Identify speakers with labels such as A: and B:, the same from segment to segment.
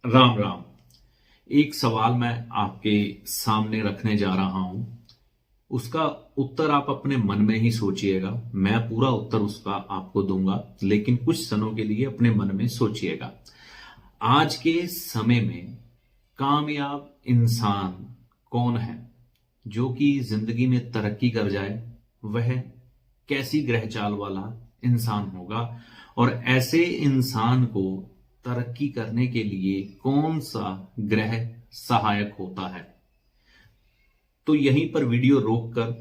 A: राम राम। एक सवाल मैं आपके सामने रखने जा रहा हूं। उसका उत्तर आप अपने मन में ही सोचिएगा। मैं पूरा उत्तर उसका आपको दूंगा, लेकिन कुछ क्षणों के लिए अपने मन में सोचिएगा। आज के समय में कामयाब इंसान कौन है जो कि जिंदगी में तरक्की कर जाए? वह कैसी ग्रह चाल वाला इंसान होगा और ऐसे इंसान को तरक्की करने के लिए कौन सा ग्रह सहायक होता है? तो यहीं पर वीडियो रोककर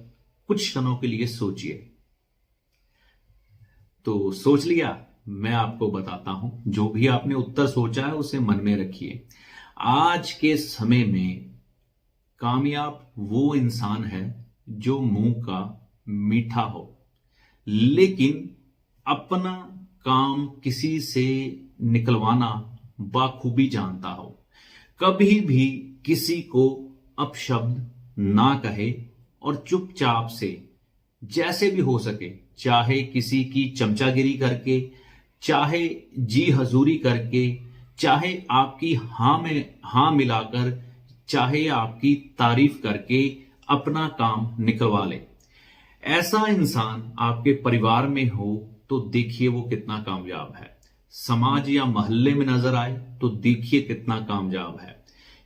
A: कुछ क्षणों के लिए सोचिए। तो सोच लिया? मैं आपको बताता हूं। जो भी आपने उत्तर सोचा है उसे मन में रखिए। आज के समय में कामयाब वो इंसान है जो मुंह का मीठा हो, लेकिन अपना काम किसी से निकलवाना बाखूबी जानता हो। कभी भी किसी को अपशब्द ना कहे और चुपचाप से जैसे भी हो सके, चाहे किसी की चमचागिरी करके, चाहे जी हजूरी करके, चाहे आपकी हां में हां मिलाकर, चाहे आपकी तारीफ करके अपना काम निकलवा ले। ऐसा इंसान आपके परिवार में हो तो देखिए वो कितना कामयाब है। समाज या मोहल्ले में नजर आए तो देखिए कितना कामयाब है।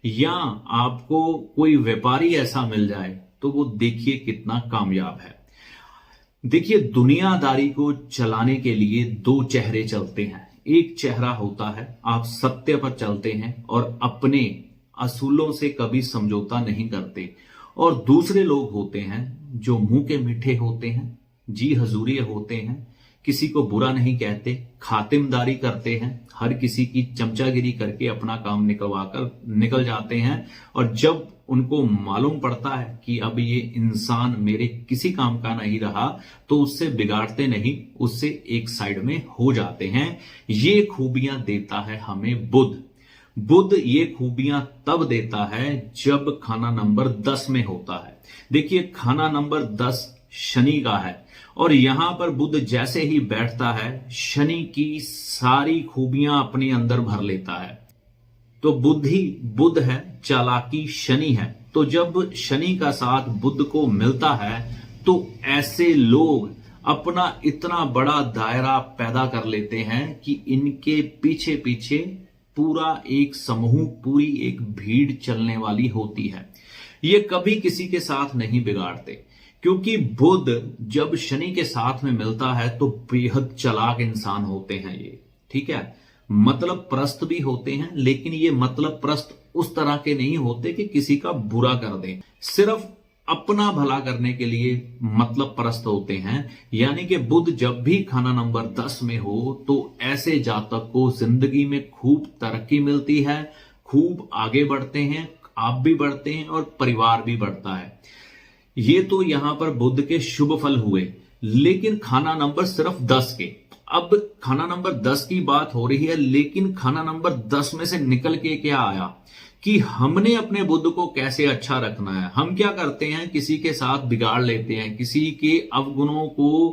A: या आपको कोई व्यापारी ऐसा मिल जाए तो वो देखिए कितना कामयाब है। देखिए, दुनियादारी को चलाने के लिए दो चेहरे चलते हैं। एक चेहरा होता है आप सत्य पर चलते हैं और अपने असूलों से कभी समझौता नहीं करते, और दूसरे लोग होते हैं जो मुंह के मीठे होते हैं, जी हजूरी होते हैं, किसी को बुरा नहीं कहते, खातिमदारी करते हैं, हर किसी की चमचागिरी करके अपना काम निकलवा कर निकल जाते हैं। और जब उनको मालूम पड़ता है कि अब ये इंसान मेरे किसी काम का नहीं रहा, तो उससे बिगाड़ते नहीं, उससे एक साइड में हो जाते हैं। ये खूबियां देता है हमें बुध। बुध ये खूबियां तब देता है जब खाना नंबर 10 में होता है। देखिए, खाना नंबर 10 शनि का है, और यहां पर बुध जैसे ही बैठता है शनि की सारी खूबियां अपने अंदर भर लेता है। तो बुद्धि बुध है, चालाकी शनि है। तो जब शनि का साथ बुध को मिलता है तो ऐसे लोग अपना इतना बड़ा दायरा पैदा कर लेते हैं कि इनके पीछे पीछे पूरा एक समूह, पूरी एक भीड़ चलने वाली होती है। ये कभी किसी के साथ नहीं बिगाड़ते, क्योंकि बुध जब शनि के साथ में मिलता है तो बेहद चालाक इंसान होते हैं ये। ठीक है, मतलब प्रस्त भी होते हैं, लेकिन ये मतलब प्रस्त उस तरह के नहीं होते कि किसी का बुरा कर दें। सिर्फ अपना भला करने के लिए मतलब प्रस्त होते हैं। यानी कि बुध जब भी खाना नंबर 10 में हो तो ऐसे जातक को जिंदगी में खूब तरक्की मिलती है, खूब आगे बढ़ते हैं, आप भी बढ़ते हैं और परिवार भी बढ़ता है। ये तो यहां पर बुध के शुभ फल हुए, लेकिन खाना नंबर सिर्फ 10 के। अब खाना नंबर 10 की बात हो रही है, लेकिन खाना नंबर 10 में से निकल के क्या आया कि हमने अपने बुध को कैसे अच्छा रखना है। हम क्या करते हैं, किसी के साथ बिगाड़ लेते हैं, किसी के अवगुणों को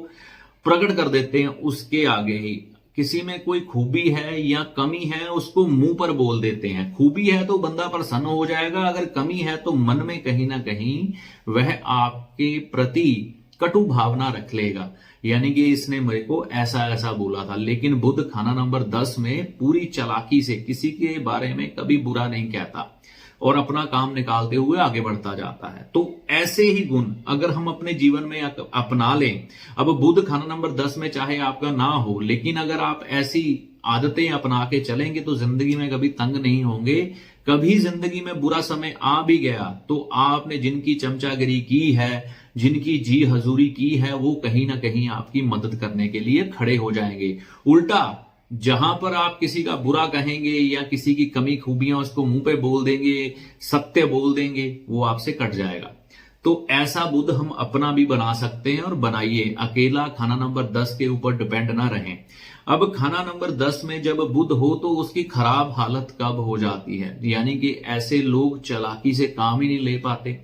A: प्रकट कर देते हैं उसके आगे ही। किसी में कोई खूबी है या कमी है उसको मुंह पर बोल देते हैं। खूबी है तो बंदा प्रसन्न हो जाएगा, अगर कमी है तो मन में कहीं ना कहीं वह आपके प्रति कटु भावना रख लेगा, यानी कि इसने मेरे को ऐसा ऐसा बोला था। लेकिन बुध खाना नंबर 10 में पूरी चालाकी से किसी के बारे में कभी बुरा नहीं कहता और अपना काम निकालते हुए आगे बढ़ता जाता है। तो ऐसे ही गुण अगर हम अपने जीवन में अपना लें, अब बुध खाना नंबर 10 में चाहे आपका ना हो, लेकिन अगर आप ऐसी आदतें अपना के चलेंगे तो जिंदगी में कभी तंग नहीं होंगे। कभी जिंदगी में बुरा समय आ भी गया तो आपने जिनकी चमचागिरी की है, जिनकी जी हजूरी की है, वो कहीं ना कहीं आपकी मदद करने के लिए खड़े हो जाएंगे। उल्टा जहां पर आप किसी का बुरा कहेंगे या किसी की कमी खूबियां उसको मुंह पे बोल देंगे, सत्य बोल देंगे, वो आपसे कट जाएगा। तो ऐसा बुध हम अपना भी बना सकते हैं और बनाइए। अकेला खाना नंबर 10 के ऊपर डिपेंड ना रहें। अब खाना नंबर 10 में जब बुध हो तो उसकी खराब हालत कब हो जाती है, यानी कि ऐसे लोग चालाकी से काम ही नहीं ले पाते,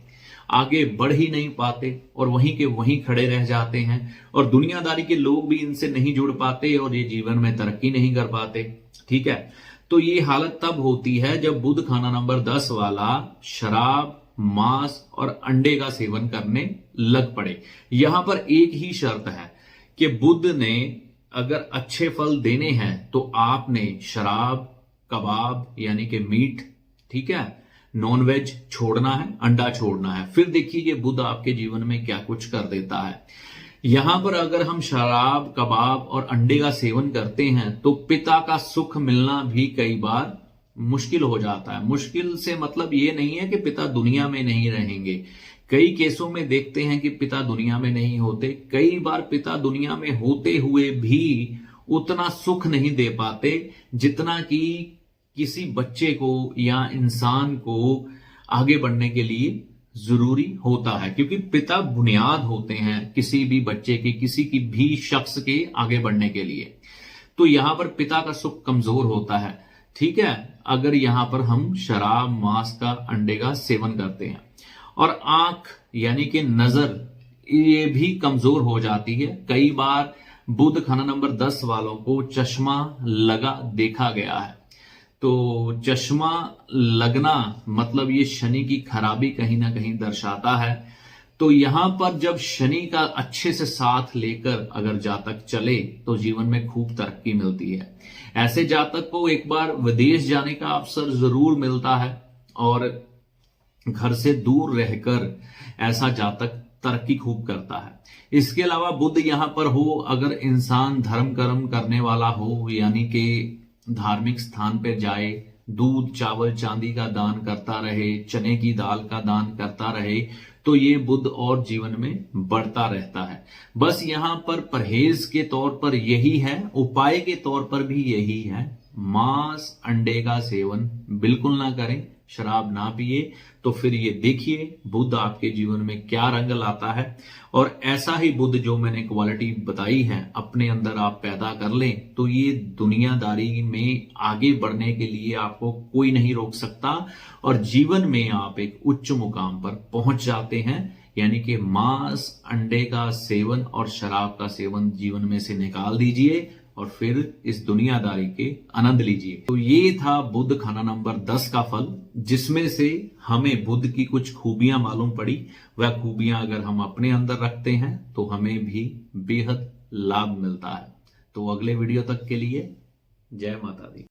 A: आगे बढ़ ही नहीं पाते और वहीं के वहीं खड़े रह जाते हैं, और दुनियादारी के लोग भी इनसे नहीं जुड़ पाते और ये जीवन में तरक्की नहीं कर पाते। ठीक है, तो ये हालत तब होती है जब बुध खाना नंबर 10 वाला शराब, मांस और अंडे का सेवन करने लग पड़े। यहां पर एक ही शर्त है कि बुध ने अगर अच्छे फल देने हैं तो आपने शराब, कबाब यानी कि मीट, ठीक है, नॉनवेज छोड़ना है, अंडा छोड़ना है। फिर देखिए ये बुध आपके जीवन में क्या कुछ कर देता है। यहां पर अगर हम शराब, कबाब और अंडे का सेवन करते हैं तो पिता का सुख मिलना भी कई बार मुश्किल हो जाता है। मुश्किल से मतलब ये नहीं है कि पिता दुनिया में नहीं रहेंगे। कई केसों में देखते हैं कि पिता दुनिया में नहीं होते। कई बार पिता दुनिया में होते हुए भी उतना सुख नहीं दे पाते जितना कि किसी बच्चे को या इंसान को आगे बढ़ने के लिए जरूरी होता है, क्योंकि पिता बुनियाद होते हैं किसी भी बच्चे के, किसी की भी शख्स के आगे बढ़ने के लिए। तो यहां पर पिता का सुख कमजोर होता है, ठीक है, अगर यहां पर हम शराब, मांस का, अंडे का सेवन करते हैं। और आंख यानी कि नजर, ये भी कमजोर हो जाती है। कई बार बुध खाना नंबर 10 वालों को चश्मा लगा देखा गया है। तो चश्मा लगना मतलब ये शनि की खराबी कहीं ना कहीं दर्शाता है। तो यहां पर जब शनि का अच्छे से साथ लेकर अगर जातक चले तो जीवन में खूब तरक्की मिलती है। ऐसे जातक को एक बार विदेश जाने का अवसर जरूर मिलता है और घर से दूर रहकर ऐसा जातक तरक्की खूब करता है। इसके अलावा बुध यहां पर हो, अगर इंसान धर्म कर्म करने वाला हो, यानी कि धार्मिक स्थान पर जाए, दूध, चावल, चांदी का दान करता रहे, चने की दाल का दान करता रहे, तो ये बुध और जीवन में बढ़ता रहता है। बस यहां पर परहेज के तौर पर यही है, उपाय के तौर पर भी यही है, मांस, अंडे का सेवन बिल्कुल ना करें, शराब ना पिए। तो फिर ये देखिए बुध आपके जीवन में क्या रंग लाता है। और ऐसा ही बुध जो मैंने क्वालिटी बताई है अपने अंदर आप पैदा कर लें तो ये दुनियादारी में आगे बढ़ने के लिए आपको कोई नहीं रोक सकता और जीवन में आप एक उच्च मुकाम पर पहुंच जाते हैं। यानी कि मांस, अंडे का सेवन और शराब का सेवन जीवन में से निकाल दीजिए और फिर इस दुनियादारी के आनंद लीजिए। तो ये था बुध खाना नंबर 10 का फल, जिसमें से हमें बुध की कुछ खूबियां मालूम पड़ी। वह खूबियां अगर हम अपने अंदर रखते हैं तो हमें भी बेहद लाभ मिलता है। तो अगले वीडियो तक के लिए जय माता दी।